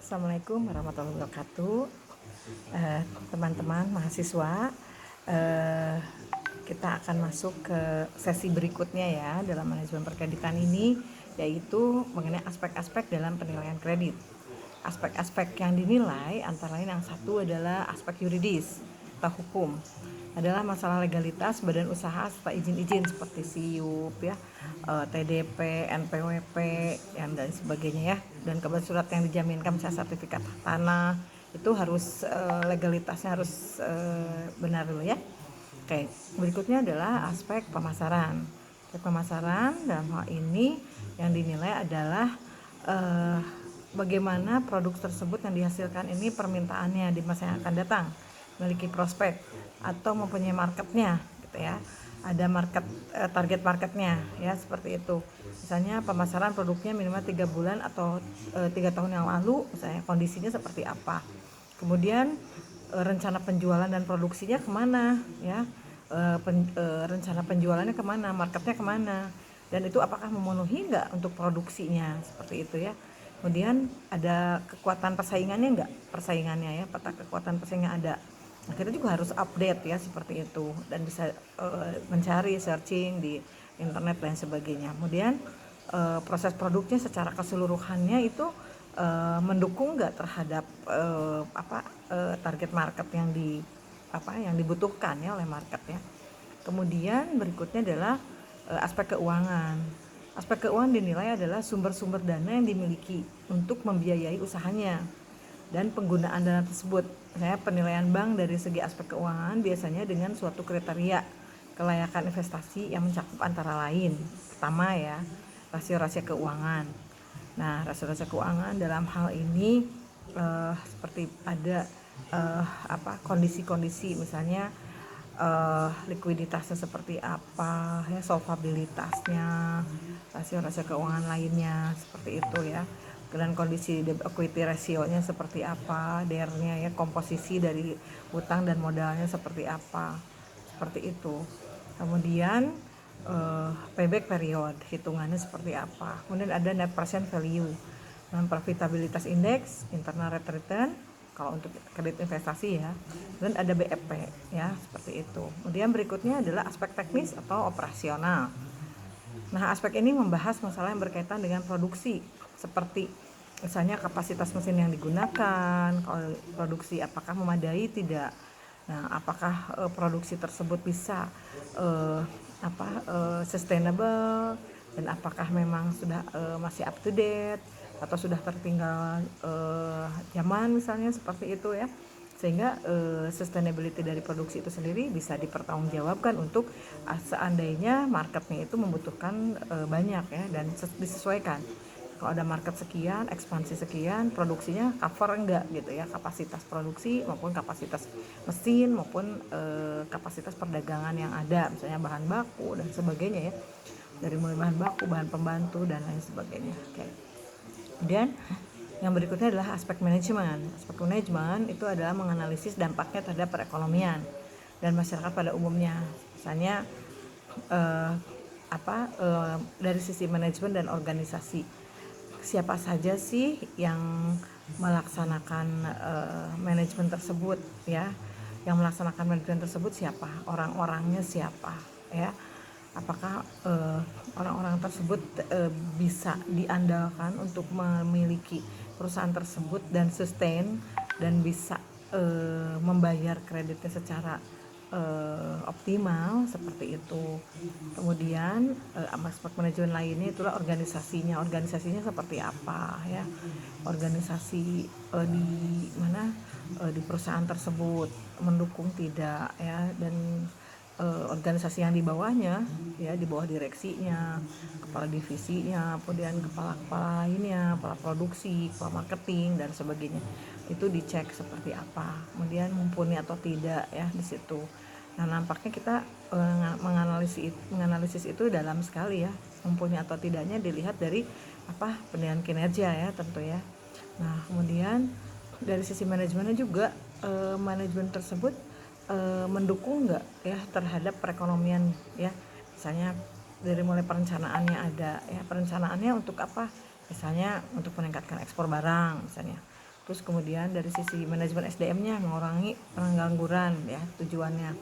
Assalamualaikum warahmatullahi wabarakatuh. Teman-teman mahasiswa, eh, kita akan masuk ke sesi berikutnya ya dalam manajemen perkreditan ini, yaitu mengenai aspek-aspek dalam penilaian kredit. Aspek-aspek yang dinilai antara lain yang satu adalah aspek yuridis atau hukum, adalah masalah legalitas badan usaha serta izin-izin seperti SIUP ya, TDP, NPWP dan sebagainya ya, dan kemudian surat yang dijaminkan misalnya sertifikat tanah itu harus legalitasnya harus benar dulu ya. Oke, berikutnya adalah aspek pemasaran. Aspek pemasaran dalam hal ini yang dinilai adalah bagaimana produk tersebut yang dihasilkan ini permintaannya di masa yang akan datang, memiliki prospek atau mempunyai marketnya gitu ya, ada target marketnya ya, seperti itu. Misalnya pemasaran produknya minimal 3 bulan atau 3 tahun yang lalu, misalnya kondisinya seperti apa. Kemudian rencana penjualan dan produksinya kemana ya, rencana penjualannya kemana, marketnya kemana, dan itu apakah memenuhi nggak untuk produksinya, seperti itu ya. Kemudian ada kekuatan persaingannya nggak, persaingannya ya, peta kekuatan persaingan ada. Nah, kita juga harus update ya, seperti itu, dan bisa mencari searching di internet dan sebagainya. Kemudian proses produknya secara keseluruhannya itu mendukung nggak terhadap target market yang dibutuhkan ya oleh market ya. Kemudian berikutnya adalah aspek keuangan. Aspek keuangan dinilai adalah sumber-sumber dana yang dimiliki untuk membiayai usahanya dan penggunaan dana tersebut. Misalnya penilaian bank dari segi aspek keuangan biasanya dengan suatu kriteria kelayakan investasi yang mencakup antara lain. Pertama ya, rasio-rasio keuangan. Nah, rasio-rasio keuangan dalam hal ini seperti ada kondisi-kondisi, misalnya likuiditasnya seperti apa ya, solvabilitasnya, rasio-rasio keuangan lainnya seperti itu ya, dan kondisi debt equity ratio-nya seperti apa, DER-nya ya, komposisi dari utang dan modalnya seperti apa, seperti itu. Kemudian payback period, hitungannya seperti apa. Kemudian ada net present value dan profitabilitas index, internal rate of return kalau untuk kredit investasi ya, dan ada BEP ya, seperti itu. Kemudian berikutnya adalah aspek teknis atau operasional. Nah, aspek ini membahas masalah yang berkaitan dengan produksi, seperti misalnya kapasitas mesin yang digunakan, kalau produksi apakah memadai tidak. Nah, apakah produksi tersebut bisa sustainable, dan apakah memang sudah masih up to date atau sudah tertinggal zaman, misalnya seperti itu ya, sehingga sustainability dari produksi itu sendiri bisa dipertanggungjawabkan untuk seandainya marketnya itu membutuhkan banyak ya, dan disesuaikan. Kalau ada market sekian, ekspansi sekian, produksinya cover enggak gitu ya, kapasitas produksi maupun kapasitas mesin maupun kapasitas perdagangan yang ada, misalnya bahan baku dan sebagainya ya, dari mulai bahan baku, bahan pembantu dan lain sebagainya. Oke. Kemudian yang berikutnya adalah aspek manajemen. Aspek manajemen itu adalah menganalisis dampaknya terhadap perekonomian dan masyarakat pada umumnya. Misalnya dari sisi manajemen dan organisasi, siapa saja sih yang melaksanakan manajemen tersebut ya, yang melaksanakan manajemen tersebut siapa, orang-orangnya siapa ya, apakah orang-orang tersebut bisa diandalkan untuk memiliki perusahaan tersebut dan sustain dan bisa membayar kreditnya secara optimal, seperti itu. Kemudian aspek manajemen lainnya itulah organisasinya seperti apa ya, organisasi di mana di perusahaan tersebut mendukung tidak ya, dan organisasi yang di bawahnya ya, di bawah direksinya, kepala divisinya, kemudian kepala lainnya, kepala produksi, kepala marketing dan sebagainya, itu dicek seperti apa, kemudian mumpuni atau tidak ya di situ. Nah, nampaknya kita menganalisis itu dalam sekali ya, mumpuni atau tidaknya dilihat dari penilaian kinerja ya, tentu ya. Nah, kemudian dari sisi manajemennya juga, manajemen tersebut mendukung nggak ya terhadap perekonomian ya, misalnya dari mulai perencanaannya ada ya, perencanaannya untuk apa, misalnya untuk meningkatkan ekspor barang misalnya, Terus kemudian dari sisi manajemen SDM-nya mengurangi pengangguran ya tujuannya.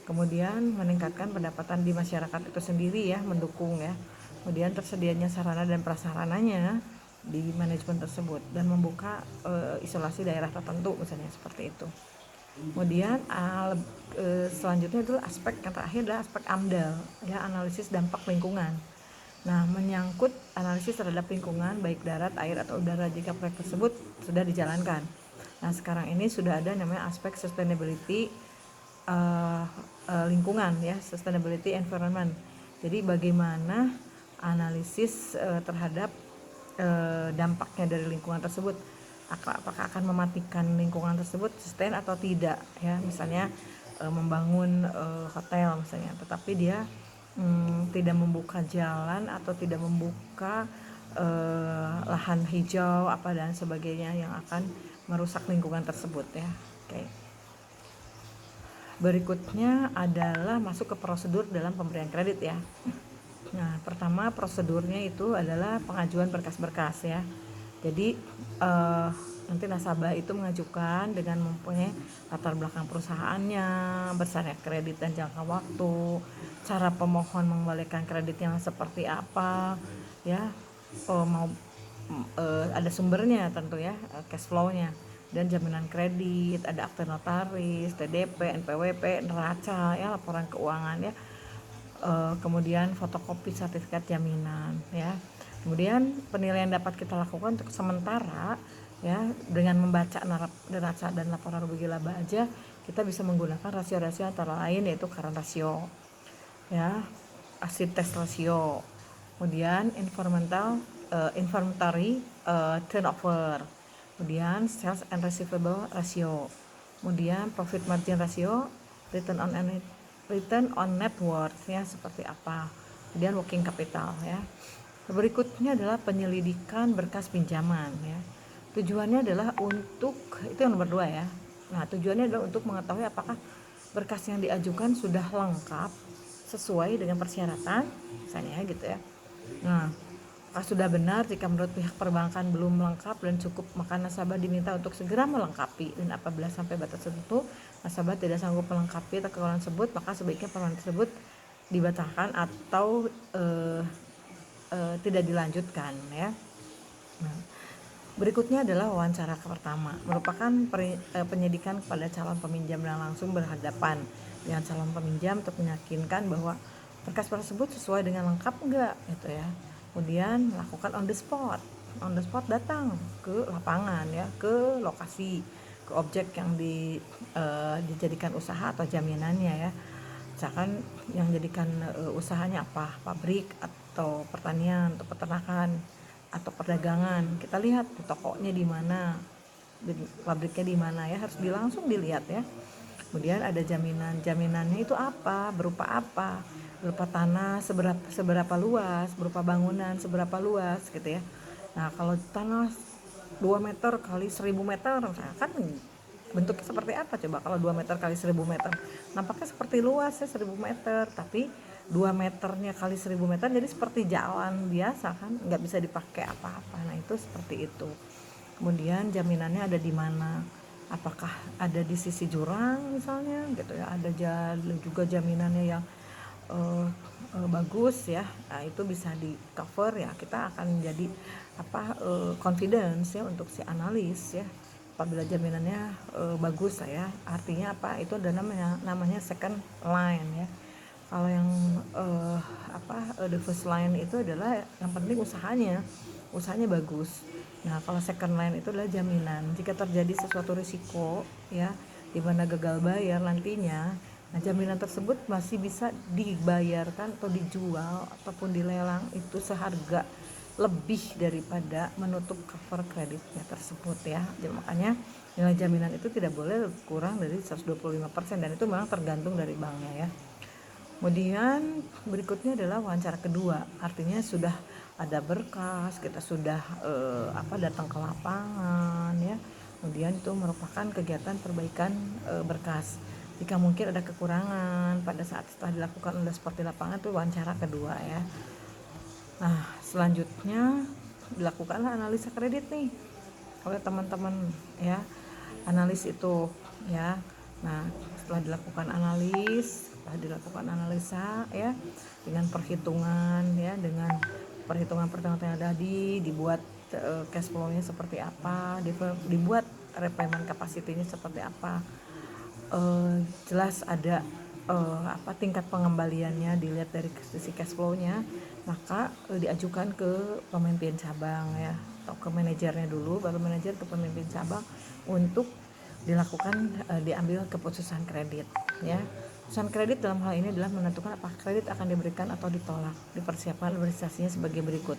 Kemudian meningkatkan pendapatan di masyarakat itu sendiri ya, mendukung ya. Kemudian tersedianya sarana dan prasarananya di manajemen tersebut dan membuka isolasi daerah tertentu misalnya seperti itu. Kemudian selanjutnya itu aspek yang terakhir adalah aspek AMDAL ya, analisis dampak lingkungan. Nah, menyangkut analisis terhadap lingkungan baik darat, air atau udara jika proyek tersebut sudah dijalankan. Nah, sekarang ini sudah ada namanya aspek sustainability lingkungan ya, sustainability environment. Jadi bagaimana analisis terhadap dampaknya dari lingkungan tersebut, apakah akan mematikan lingkungan tersebut sustain atau tidak ya, misalnya membangun hotel misalnya, tetapi dia tidak membuka jalan atau tidak membuka lahan hijau apa dan sebagainya yang akan merusak lingkungan tersebut ya. Oke. Berikutnya adalah masuk ke prosedur dalam pemberian kredit ya. Nah, pertama prosedurnya itu adalah pengajuan berkas-berkas ya. Jadi nanti nasabah itu mengajukan dengan mempunyai latar belakang perusahaannya, besaran kredit dan jangka waktu, cara pemohon mengembalikan kreditnya seperti apa, ya, mau ada sumbernya tentu ya, cash flow-nya dan jaminan kredit, ada akte notaris, TDP, NPWP, neraca ya, laporan keuangan ya. Kemudian fotokopi sertifikat jaminan ya. Kemudian penilaian dapat kita lakukan untuk sementara ya, dengan membaca neraca dan laporan rugi laba aja kita bisa menggunakan rasio-rasio antara lain yaitu current ratio ya, asset test ratio, kemudian inventory turnover, kemudian sales and receivable ratio, kemudian profit margin ratio, return on net worth ya seperti apa, kemudian working capital ya. Berikutnya adalah penyelidikan berkas pinjaman ya. Tujuannya adalah untuk, itu yang nomor 2 ya. Nah, tujuannya adalah untuk mengetahui apakah berkas yang diajukan sudah lengkap sesuai dengan persyaratan misalnya gitu ya. Nah, apakah sudah benar jika menurut pihak perbankan belum lengkap dan cukup, maka nasabah diminta untuk segera melengkapi, dan apabila sampai batas tertentu nasabah tidak sanggup melengkapi kekurangan tersebut, maka sebaiknya permohonan tersebut dibatalkan atau tidak dilanjutkan ya. Nah, berikutnya adalah wawancara pertama, merupakan penyidikan kepada calon peminjam yang langsung berhadapan dengan calon peminjam untuk meyakinkan bahwa berkas tersebut sesuai dengan lengkap enggak gitu ya. Kemudian lakukan on the spot datang ke lapangan ya, ke lokasi, ke objek yang dijadikan usaha atau jaminannya ya. Misalkan yang jadikan usahanya apa, pabrik atau pertanian atau peternakan atau perdagangan, kita lihat tokonya di mana, pabriknya di mana ya, harus langsung dilihat ya. Kemudian ada jaminannya itu apa, berupa tanah seberapa luas, berupa bangunan seberapa luas gitu ya. Nah, kalau tanah 2 meter kali 1000 meter kan bentuknya seperti apa coba, kalau 2 meter kali 1000 meter nampaknya seperti luasnya 1000 meter, tapi 2 meternya kali 1000 meter jadi seperti jalan biasa kan, nggak bisa dipakai apa-apa. Nah, itu seperti itu. Kemudian jaminannya ada di mana, apakah ada di sisi jurang misalnya gitu ya, ada juga jaminannya yang bagus ya. Nah, itu bisa di cover ya, kita akan jadi confidence ya untuk si analis ya, apabila jaminannya bagus ya. Artinya apa, itu ada namanya second line ya. Kalau yang the first line itu adalah yang penting usahanya bagus. Nah, kalau second line itu adalah jaminan jika terjadi sesuatu risiko ya, di mana gagal bayar nantinya. Nah, jaminan tersebut masih bisa dibayarkan atau dijual ataupun dilelang itu seharga lebih daripada menutup cover kreditnya tersebut ya. Jadi makanya nilai jaminan itu tidak boleh kurang dari 125% dan itu memang tergantung dari banknya ya. Kemudian berikutnya adalah wawancara kedua, artinya sudah ada berkas, kita sudah datang ke lapangan ya. Kemudian itu merupakan kegiatan perbaikan berkas. Jika mungkin ada kekurangan pada saat setelah dilakukan oleh seperti lapangan, itu wawancara kedua ya. Nah, selanjutnya dilakukanlah analisa kredit nih. oleh teman-teman ya, analis itu ya. Nah, setelah dilakukan analisa ya, dengan perhitungan ya, dengan perhitungan-perhitungan yang tadi dibuat cash flow-nya seperti apa, dibuat repayment capacity-nya seperti apa, jelas ada tingkat pengembaliannya dilihat dari sisi cash flow-nya, maka diajukan ke pemimpin cabang ya, atau ke manajernya dulu, baru manajer ke pemimpin cabang untuk dilakukan diambil keputusan kredit ya. Keputusan kredit dalam hal ini adalah menentukan apakah kredit akan diberikan atau ditolak, dipersiapkan administrasinya sebagai berikut: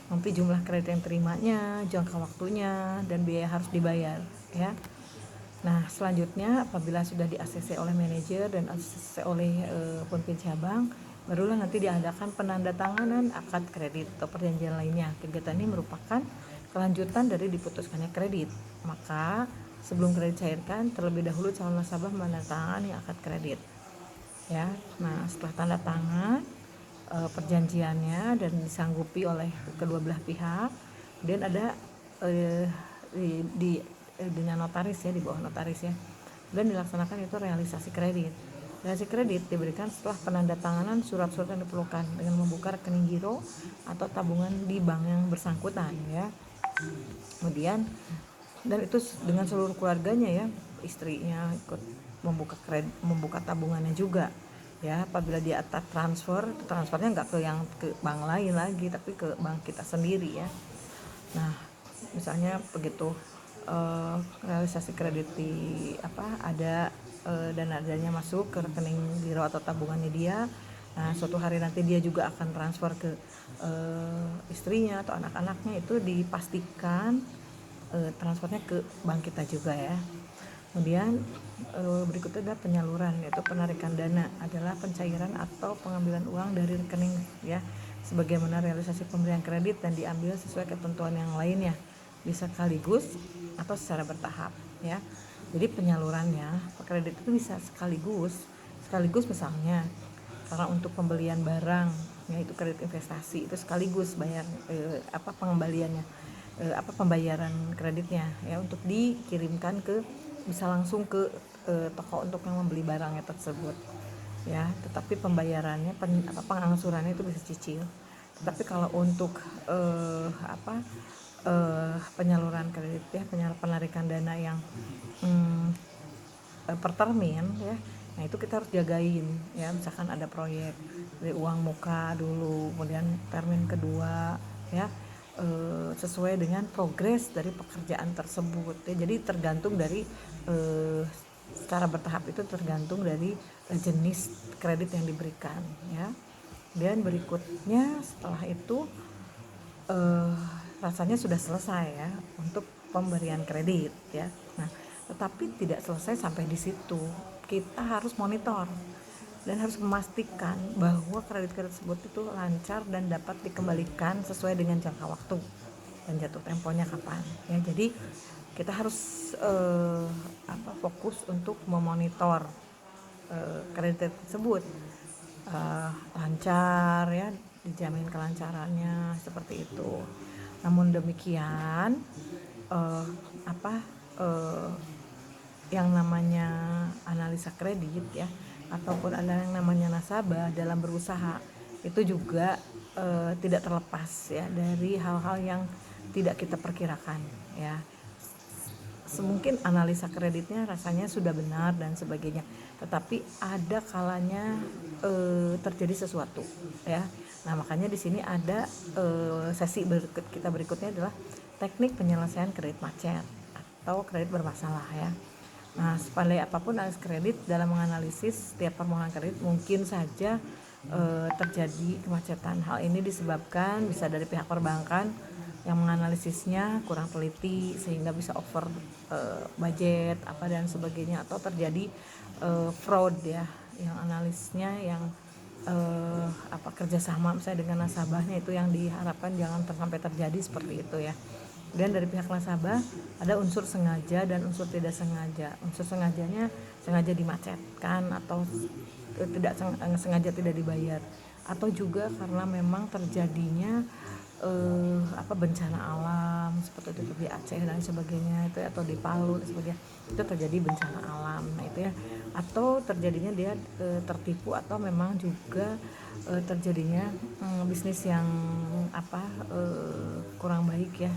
nanti jumlah kredit yang terimanya, jangka waktunya, dan biaya harus dibayar ya. Nah, selanjutnya apabila sudah di-ACC oleh manajer dan ACC oleh pemimpin cabang, barulah nanti diadakan penandatanganan akad kredit atau perjanjian lainnya. Kegiatan ini merupakan kelanjutan dari diputuskannya kredit. Maka sebelum kredit cairkan, terlebih dahulu calon nasabah menandatangani akad kredit. Ya, nah setelah tanda tangan perjanjiannya dan disanggupi oleh kedua belah pihak, dan ada dengan notaris ya, di bawah notaris ya, dan dilaksanakan itu realisasi kredit. Realisasi kredit diberikan setelah penandatanganan surat-surat yang diperlukan dengan membuka rekening giro atau tabungan di bank yang bersangkutan ya. Kemudian, dan itu dengan seluruh keluarganya ya, istrinya ikut membuka tabungannya juga ya. Apabila dia atas transfernya nggak ke bank lain lagi, tapi ke bank kita sendiri ya. Nah, misalnya begitu realisasi kredit ada dana-dananya masuk ke rekening giro atau tabungannya dia. Nah, suatu hari nanti dia juga akan transfer ke istrinya atau anak-anaknya, itu dipastikan transfernya ke bank kita juga ya. Kemudian berikutnya adalah penyaluran, yaitu penarikan dana adalah pencairan atau pengambilan uang dari rekening ya, sebagaimana realisasi pemberian kredit dan diambil sesuai ketentuan yang lainnya, bisa sekaligus atau secara bertahap ya. Jadi penyalurannya kredit itu bisa sekaligus misalnya karena untuk pembelian barang yaitu kredit investasi, itu sekaligus bayar pengembaliannya pembayaran kreditnya ya, untuk dikirimkan bisa langsung ke toko untuk yang membeli barangnya tersebut ya. Tetapi pembayarannya pengangsurannya itu bisa cicil. Tetapi kalau untuk penyaluran kredit ya, penarikan dana yang per termin ya, nah itu kita harus jagain ya. Misalkan ada proyek dari uang muka dulu, kemudian termin kedua ya, sesuai dengan progres dari pekerjaan tersebut ya. Jadi tergantung dari secara bertahap, itu tergantung dari jenis kredit yang diberikan ya. Dan berikutnya setelah itu rasanya sudah selesai ya untuk pemberian kredit ya. Nah, tetapi tidak selesai sampai di situ. Kita harus monitor dan harus memastikan bahwa kredit-kredit tersebut itu lancar dan dapat dikembalikan sesuai dengan jangka waktu dan jatuh temponya kapan ya. Jadi kita harus fokus untuk memonitor kredit tersebut lancar ya, dijamin kelancarannya seperti itu. Namun demikian yang namanya analisa kredit ya, ataupun ada yang namanya nasabah dalam berusaha, itu juga tidak terlepas ya dari hal-hal yang tidak kita perkirakan ya. Semungkin analisa kreditnya rasanya sudah benar dan sebagainya, tetapi ada kalanya terjadi sesuatu ya. Nah, makanya di sini ada sesi kita berikutnya adalah teknik penyelesaian kredit macet atau kredit bermasalah ya. Nah, sepandai apapun analis kredit dalam menganalisis setiap permohonan kredit, mungkin saja terjadi kemacetan. Hal ini disebabkan bisa dari pihak perbankan yang menganalisisnya kurang teliti sehingga bisa over budget dan sebagainya, atau terjadi fraud ya, yang analisnya yang kerjasama misalnya dengan nasabahnya, itu yang diharapkan jangan sampai terjadi seperti itu ya. Dan dari pihak nasabah ada unsur sengaja dan unsur tidak sengaja. Unsur sengajanya sengaja dimacetkan atau tidak sengaja tidak dibayar, atau juga karena memang terjadinya bencana alam seperti itu di Aceh dan sebagainya itu, atau di Palu dan sebagainya, itu terjadi bencana alam. Nah itu ya, atau terjadinya dia tertipu, atau memang juga terjadinya bisnis yang kurang baik ya.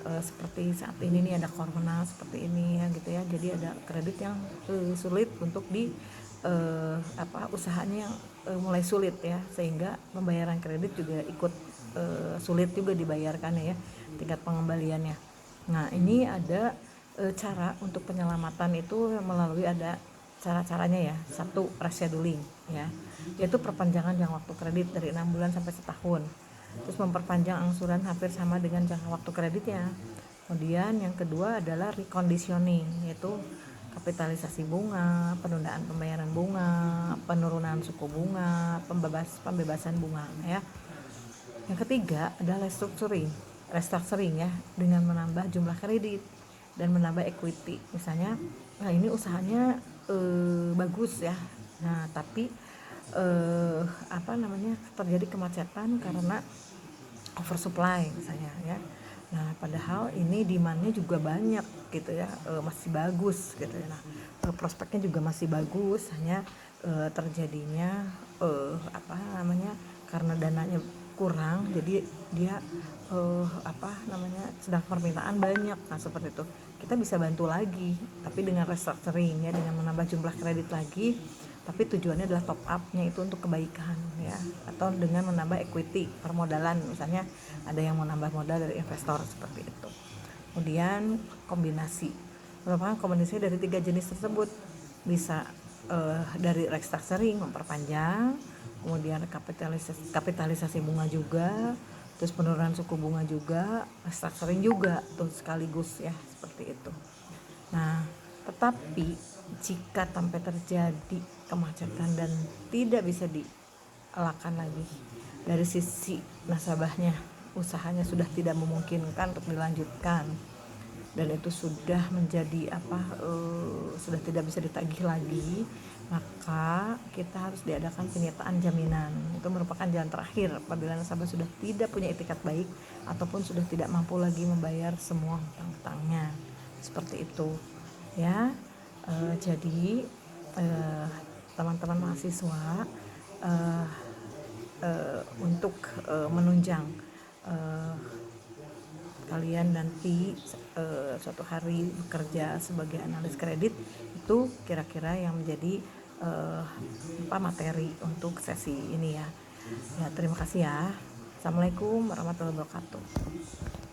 Seperti saat ini nih ada corona seperti ini ya gitu ya, jadi ada kredit yang sulit untuk di usahanya yang mulai sulit ya, sehingga pembayaran kredit juga ikut sulit juga dibayarkan ya, tingkat pengembaliannya. Nah ini ada cara untuk penyelamatan itu melalui ada cara-caranya ya. Satu, rescheduling ya, yaitu perpanjangan jangka waktu kredit dari 6 bulan sampai setahun, terus memperpanjang angsuran hampir sama dengan jangka waktu kreditnya. Kemudian yang kedua adalah reconditioning, yaitu kapitalisasi bunga, penundaan pembayaran bunga, penurunan suku bunga, pembebasan bunga ya. Yang ketiga adalah restructuring ya, dengan menambah jumlah kredit dan menambah equity. Misalnya, nah ini usahanya bagus ya, nah tapi terjadi kemacetan karena oversupply misalnya ya. Nah padahal ini demandnya juga banyak gitu ya, masih bagus gitu ya. Nah prospeknya juga masih bagus, hanya terjadinya karena dananya kurang, jadi dia sedang permintaan banyak. Nah seperti itu kita bisa bantu lagi, tapi dengan restructuring ya, dengan menambah jumlah kredit lagi, tapi tujuannya adalah top up-nya itu untuk kebaikan ya, atau dengan menambah equity permodalan, misalnya ada yang mau nambah modal dari investor seperti itu. Kemudian merupakan kombinasi dari 3 jenis tersebut, bisa dari restructuring memperpanjang, kemudian kapitalisasi bunga juga, terus penurunan suku bunga juga, restructuring juga tuh sekaligus ya, seperti itu. Nah tetapi jika sampai terjadi kemacetan dan tidak bisa dielakkan lagi dari sisi nasabahnya, usahanya sudah tidak memungkinkan untuk dilanjutkan, dan itu sudah menjadi sudah tidak bisa ditagih lagi, maka kita harus diadakan penyitaan jaminan. Itu merupakan jalan terakhir apabila nasabah sudah tidak punya itikat baik ataupun sudah tidak mampu lagi membayar semua hutang-hutangnya, seperti itu ya. Jadi teman-teman mahasiswa, untuk menunjang kalian nanti suatu hari bekerja sebagai analis kredit, itu kira-kira yang menjadi materi untuk sesi ini ya. Ya terima kasih ya. Assalamualaikum warahmatullahi wabarakatuh.